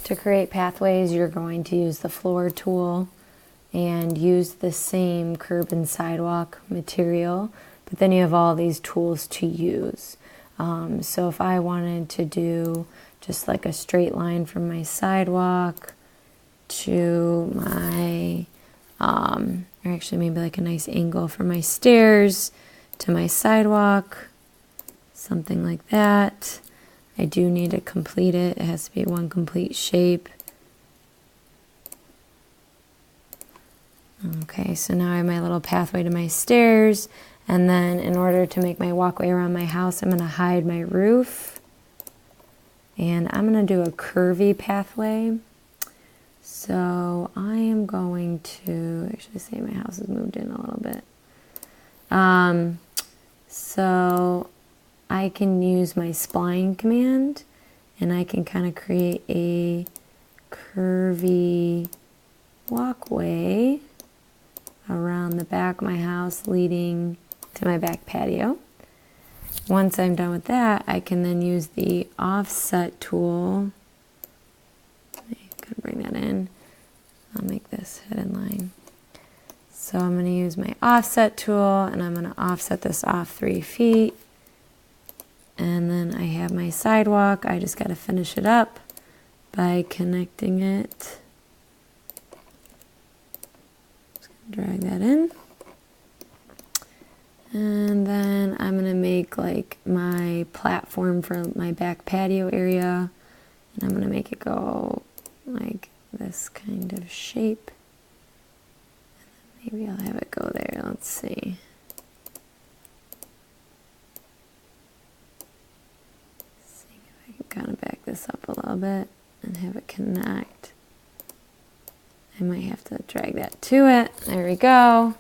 To create pathways, you're going to use the floor tool and use the same curb and sidewalk material, but then you have all these tools to use. So if I wanted to do just like a straight line from my sidewalk to my, or actually maybe like a nice angle from my stairs to my sidewalk, something like that. I do need to complete it. It has to be one complete shape. Okay, so now I have my little pathway to my stairs, and then in order to make my walkway around my house, I'm going to hide my roof, and I'm going to do a curvy pathway. So I am going to actually say my house has moved in a little bit. So I can use my spline command, and I can kind of create a curvy walkway around the back of my house leading to my back patio. Once I'm done with that, I can then use the offset tool. I could bring that in. I'll make this hidden line. So I'm going to use my offset tool, and I'm going to offset this off 3 feet. And then I have my sidewalk. I just got to finish it up by connecting it. Just gonna drag that in. And then I'm going to make like my platform for my back patio area. And I'm going to make it go like this kind of shape. And then maybe I'll have it go there. Let's see. Kind of back this up a little bit and have it connect. I might have to drag that to it. There we go.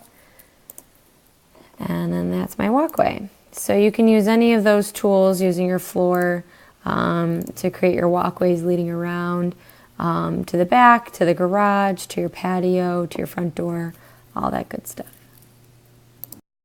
And then that's my walkway. So you can use any of those tools using your floor to create your walkways leading around to the back, to the garage, to your patio, to your front door, all that good stuff.